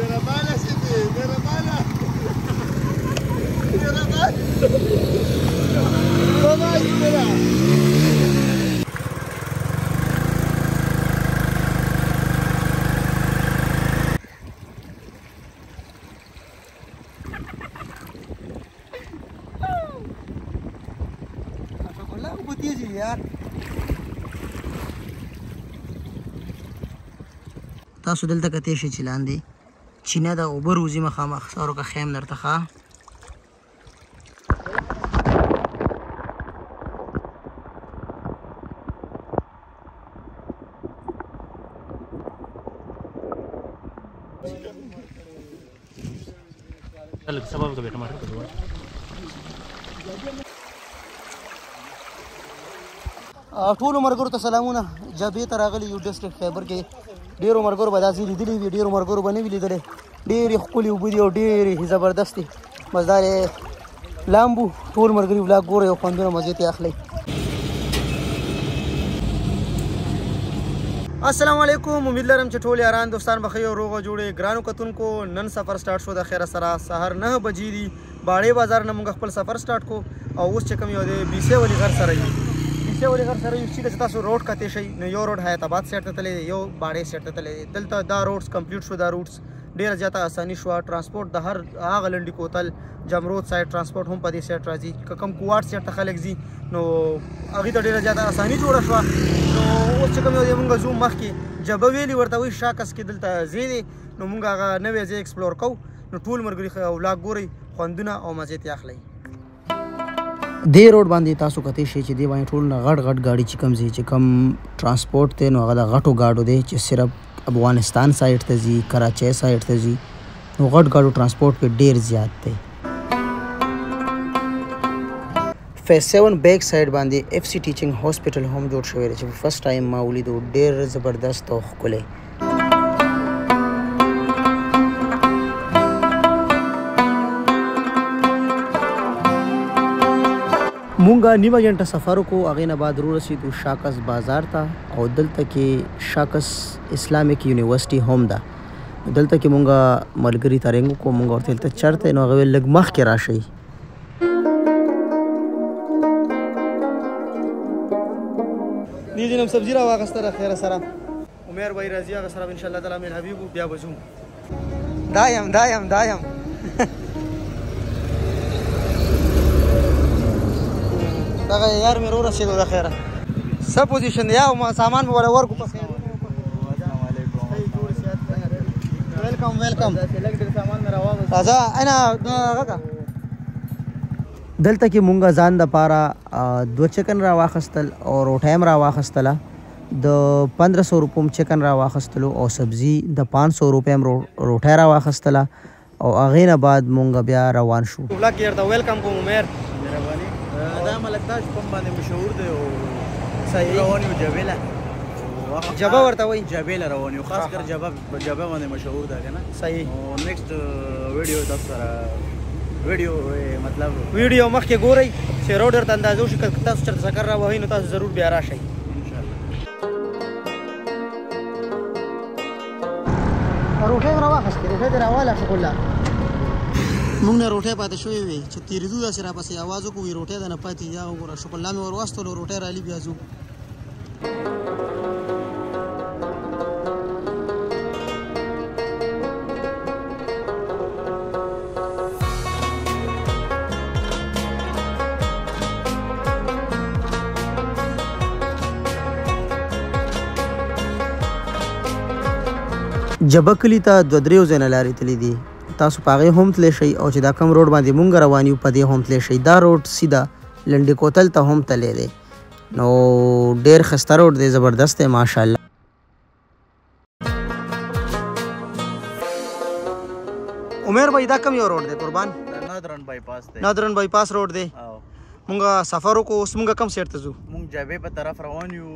Mira mala, Siti, mira mala. Mira mala. Toma, mira. تاسو دلته کته شي چې لاندې چینه د اوبه روزي مخامخ سارو کا خیم درته ښه ټولو ملګرو ته سلامونه. جبهې ته راغلي یو ډسټرکټ خیبر کې ډېرو ملګرو به داسې لیدلي وي، ډېرو ملګرو به نه وي لیدلی. ډېرې ښکلې اوبه دي او ډېرې زبردست دي. بس دا لامبو ټول ملګري ولاګ ګورئ او خوندونه مزې ته اخلئ. السلام علیکم، امید لرم چې ټول یاران دوستان به ښه او روغه جوړې. ګرانو کتونکو نن سفر سټارټ شو د خیره سره. سهار 9 بجې دي. باړې بازار نه موږ خپل سفر سټارټ کو او اوس چې کوم یو دی بیسې ولي غر سره یو ولې غر سره یو چې تاسو روډ کته شي نو یو روډ حیات آباد سیټ ته تللی یو باړې سیټ ته تللی. دلته دا روډز کمپلیټ شو. دا روډز ډېره زیاته اساني شوه. ټرانسپورټ د هر هغه لنډي کوتل جمرود سایډ ټرانسپورټ هم په دې سیټ راځي. که کوم کوواټ سیټ ته خلک ځي نو هغې ته ډېره زیاته اساني جوړه شوه. نو اوس چې کوم یو دی مونږ ځو مخکې جبه ویلي ورته وایي شاکس کې دلته ځای دی نو مونږ هغه نوی ځای ایکسپلور کوو. نو ټول ملګري ولاګ ګورئ، خوندونه او مزې ترې اخلئ. دې روډ باندې تاسو کتی شئ چې دې باندې ټول نه غټ غټ ګاډي چې کوم ځي چې کوم ټرانسپورټ دی نو هغه د غټو ګاډو دی چې صرف افغانستان سایډ ته ځي، کراچۍ سایډ ته ځي. نو غټ ګاډو ټرانسپورټ پې ډېر زیات دی. فیز 7 بیک سایډ باندې اف سی ټیچنګ هاسپټل هم جوړ شوی دی چې فرست ټایم ما ولیدو. ډېر زبردست او ښکلی. مونږه نیمه غنټه سفر وکړو، هغې نه بعد ورسېدو شاکس بازار ته او دلته کې شاکس اسلامیک یونیورسټي هم ده. دلته کې مونږه ملګري ته رنګ وکړو، مونږ ورته دلته چېرته نو هغه ویل لږ مخکې راشئ. دې دین هم سبزي راواخېسته ده خیره سره. عمیر بھائی راځي هغه سره انشاءالله تعالی میر حبیب بیا به ځو. دا یم دغه یار مې ورسېدو د خیره. څه پوزیشن دی او سامان مې وله ورکړو. ویلکم. راځه انا هغه دلته کې مونږه ځان دپاره 2 چکن راواخیستل او روټۍ هم راواخیستله. د 1500 روپو هم چکن راواخیستلو او سبزي د 500 روپۍ هم روټۍ راواخیستله او هغې نه بعد مونږ بیا روان شو. ولاګ کې درته ویلکم کوم عمیر. مهرباني. دا ملک تاج کوم باندې مشهور دی او صحیح روان یو جبله ورته وایي. جبله روان یو خاص کر جبه باندې مشهور ده که نه. صحیح. او نیکسټ ویډیو تاسو سره ویډیو مخکې ګورئ چې روډ ورته اندازه وشي. که تاسو چېرته چکر راوهئ نو تاسو ضرور بیا راشئ انشاءالله. روټۍ مې راواخیستې، روټۍ دې راواله شکرالله. مونږ نه روټۍ پاتې شوې وې چې تېرېدو داسې راپسې اواز وکړو وي روټۍ ده نه پاتې یا وګوره شکرالله مې ور واستولو روټۍ رالي بیا ځو. جبه کلي ته 2-3 ځایونه لارې تللي دي. تاسو په هغې هم تلی شئ او چې دا کوم روډ باندې مونږ روان یو په دې هم تلی شئ. دا روډ سیده لنډي کوتل ته هم تلی دی. نو ډېر ښایسته روډ دی، زبردست دی ماشاءالله. عمیر بھائی دا کوم یو روډ دی قربان؟ نادرن بایپاس دی. نادرن بایپاس روډ دی. مونږه سفر وکړو. اوس مونږه کوم سیټ ته ځو؟ مونږ جبې په طرف روان یو.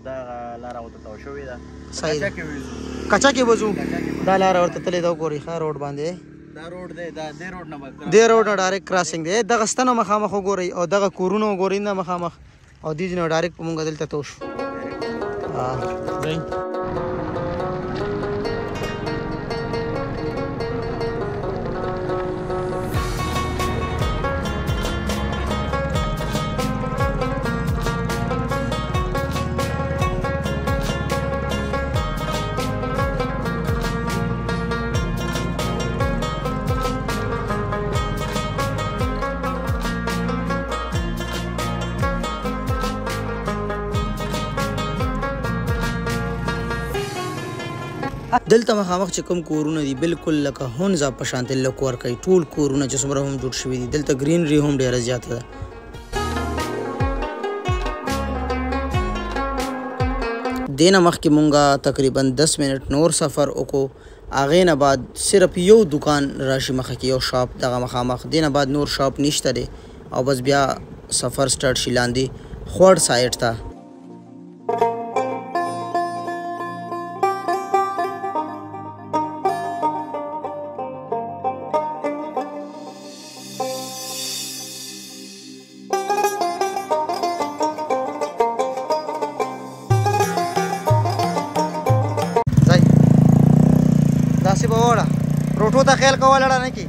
دا لاره ورته تاو شوې ده. صحیح ده. کچا کې به ځو. دا لاره ورته تللې ده وګورئ ښه روډ باندې. دا روډ دی. دا دې روډ نه ډایرکټ کراسینګ دی. دغه ستنه مخامخ وګورئ او دغه کورونه وګورئ نه مخامخ او دې نه ډایرکټ په مونږه دلته تو شو. دلته مخامخ چې کوم کورونه دي بالکل لکه هونزا په شانتې لکه ورکوي ټول کورونه چې څومره هم جوړ شوي دي دلته ګرینري هم ډېره زیاته ده. دینه مخکې مونږه تقریبا 10 منټ نور سفر وکړو. هغې نه بعد صرف یو دکان راشي مخه کې یو شاپ دغه مخامخ دینه بعد نور شاپ نشته دی او بس بیا سفر سټارټ شي لاندې خوړ سایډ ته. داسې به وړه روټو ته خیال کوه لړه نه کې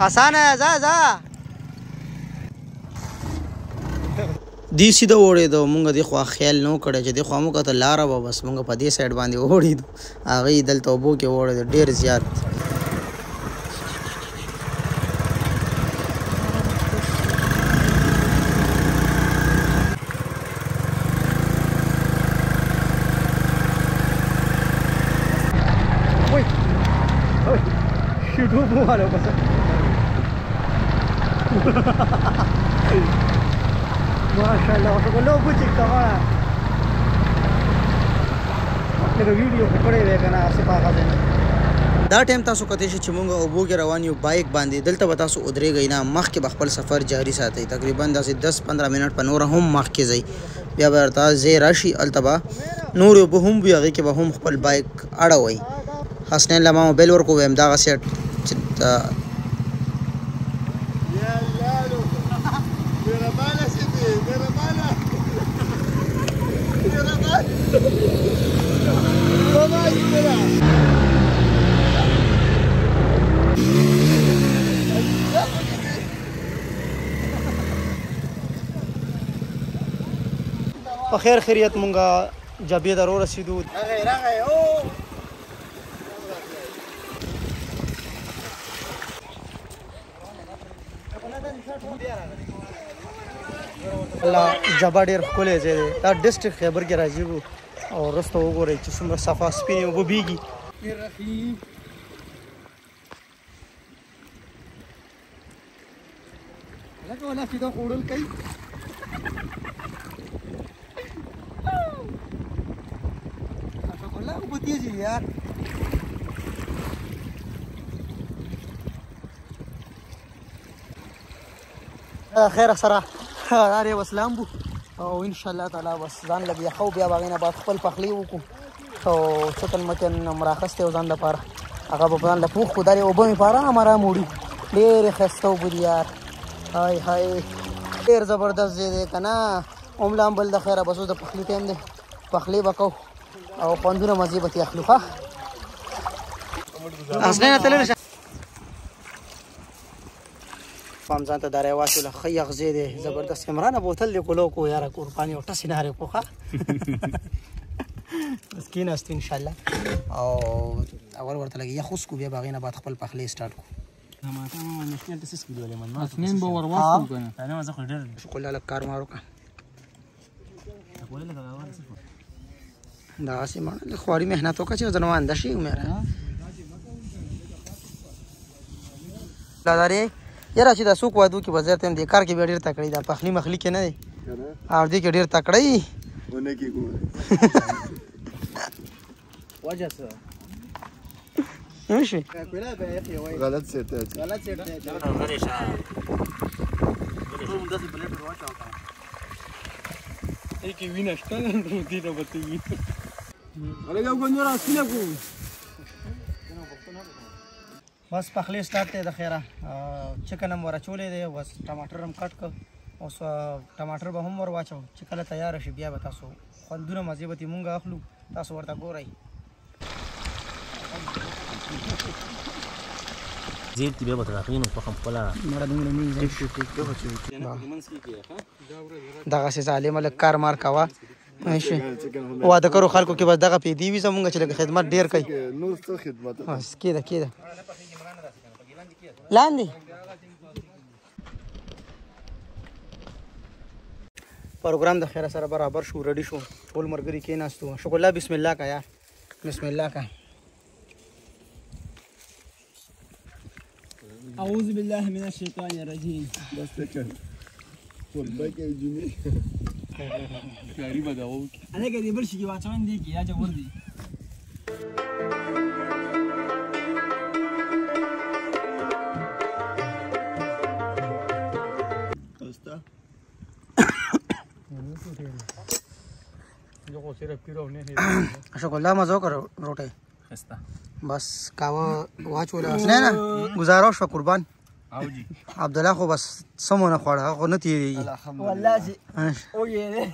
اسانه ځه ځه دی سیده وړېدو مونږ دې خوا خیال نه کړی چې دې خوا مو کته لاره به بس مونږ په دې سایډ باندې وړېدو هغې دلته اوبو کې وړېدو ډېر زیات. شروع والا بس ماشاءالله وشکلو بوچی کواړه لکه ویډیو پکړې وې کنه سپاغه ده. دا ټایم تاسو کته شي چې مونږ اوبو کې روان یو بایک باندې دلته به تاسو ودرېږئ نه مخکې به خپل سفر جاري ساتئ تقریبا داسې 10-15 منټ په نوره هم مخکې ځئ بیا به ورته ځای راشي هلته به نور اوبه هم وي هغې کې به هم خپل بایک اړوئ. حسنین له ما موبایل ورکو ویم دغه سیټ چې په خیر خیریت مونږه جبې ته رسېدو. جبا ډېر ښکلی ځای دی دا ډسټرک خیبر کې راځي او وروسته وګورئ چې څومره صفا سپینې اوبه بیږي. خیر سره هغه وسلام بو او ان شاء الله تعالی بس ځان لګي خو بیا باغینه بعد خپل پخلی وکړو او چکن مکن مراخسته ځان لپاره هغه په ځان لپاره خو داري او به پاره امره موړي ډېر خسته و بو یار هاي هاي ډېر زبردست دی کنه عملام بل د خیره بسو د پخلی ټیم دی پخلی وکاو او خوندونه مزه به اخلو ښه اسنه تلل پام ځان ته داري واچوله ښه یغزې دی زبردست عمرانه بوتل دی کولو کو یاره قرباني او ټسې نهارې کو ښه بس کېناستو انشاءالله او اول ورته لګي یخ اوس کو بیا به هغې نه بعد خپل پخلی سټارټ کړو. شکل لږ کار مار وکړه دغسې مړه لږ خواري محنت وکړه چې ځنه وانده شي عمره لادارې یاره چې دا څوک وادو کې بزر ته هم دې کار کې بیا ډېر تکړه دا پخلي مخلي کې نه دی او دې کې ډېر تکړه یي وجه څه نشي غلط سیټ دی غلط سیټ دی غلط شه ټول داسې پلیټ ورواچو ای کې وینه شته دې نه بته وي اره یو ګنور اسنه کو بس پخلی سٹارټ دی د خیره چکن هم ورچولې دی بس ټماټر هم کټ کړ اوس ټماټر به هم ور واچو چې کله تیار شي بیا به تاسو خوندونه مزې به مونږ اخلو تاسو ورته ګورئ زیت بیا به تراخینو په خپل مړه دومره نه دغسې ظالمه لږ کار مار کوه ماشي واده کرو خلکو کې بس دغه پیدي وي زمونږ چې لږ خدمت ډېر کوي نور څه خدمت بس کېده کېده لاندې پروګرام د خیر سره برابر شو ریډي شو ټول مرګري کېناستو شکر الله بسم الله کا یار بسم الله کا اعوذ بالله من الشیطان الرجیم بس تکن والله کې جمعې غریبه دا و هغه دې بل شي کې واچوان دي کې یا جوړ دي استا شکر الله مزو کر روټي خسته بس کاوه واچول اسنه نه گزارو شو قربان او جی عبد الله خو بس سمونه خوړه خو نه تیری والله چې او یې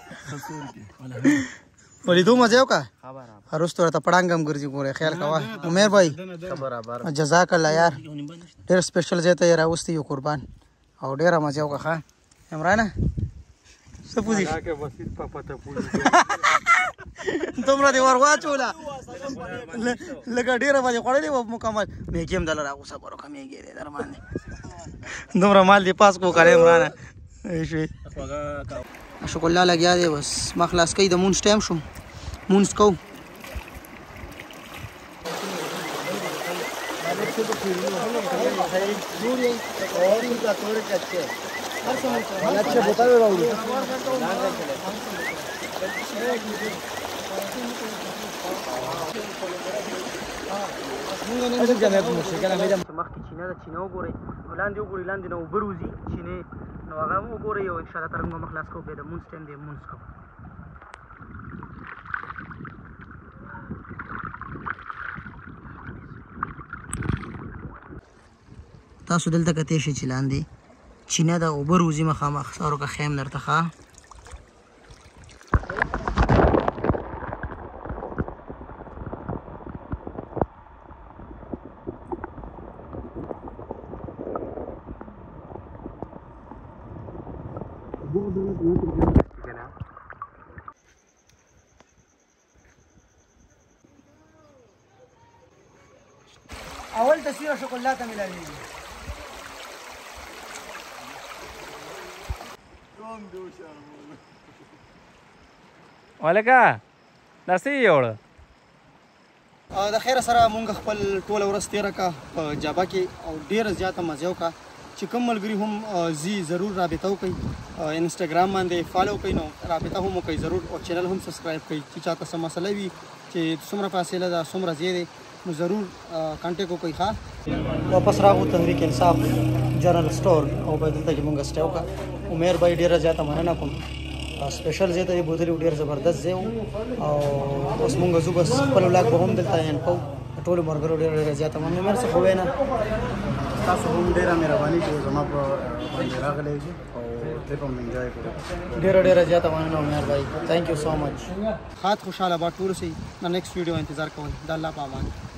ولې دوه مزه وکا خبر هر اوس ته پړانګم ګرځي ګوره خیال کاوه عمر بھائی برابر جزاک الله یار ډېر سپیشل ځای ته راوستي یو قربان او ډېر مزه وکا ښه عمران څه پوزي دومره دی ورواچوله لکه ډېره باندې خوړلې وه مکمل میږي هم دله راغوسه به روکه میږي دی در باندې دومره مال دې پاس کو کړی عمرانه شوې شکر الله لګیا دی بس ما خلاص کوي د مونځ ټایم شو مونځ کوو مخکې چینه ده چینه وګورئ نو لاندې وګورئ لاندې نه اوبه روځي چینې نو هغه هم وګورئ او انشاءالله تعالی موږ خلاص کوو بیا د مونځ ټایم دی مونځ کوو تاسو دلته کتې شئ چې لاندې چینه ده اوبه روځي مخامخ سارو که خیم درته ښه اول تصویر شکر الله ته ملاویږي ولکه داسې یوړه د خیر سره مونږ خپل ټوله ورځ تېره کړه په جابه کې او ډېره زیاته مزه وکړه چې کوم ملګري هم زی ضرور رابطه وکړئ انسټاګرام باندې فالو کړئ نو رابطه هم وکړئ ضرور او چینل هم سبسکرایب کړئ چې چاته څه مسله وي چې څومره فاصله ده څومره ځای دی نو ضرور کانټیکټ وکړئ ښه واپس راغو تحریک انصاف جنرل سټور او په دلته کې مونږ سټې وکړه عمر بھائی ډېره زیاته مننه کوم سپیشل ځای ته یې بوتلي ډېر زبردست ځای و او اوس مونږ ځو بس خپل ولاګ به هم دلته اینډ کوو ټولو ملګرو ډېره زیاته مننه عمر څه خو وینا تاسو هم ډېره مهرباني چې زما په باندې راغلی او ټریپ هم انجوای کړو ډېره زیاته مننه عمر بھائی تھینک یو سو مچ خاط خوشاله به ټول سي د نیکسټ ویډیو انتظار کوئ د الله په امان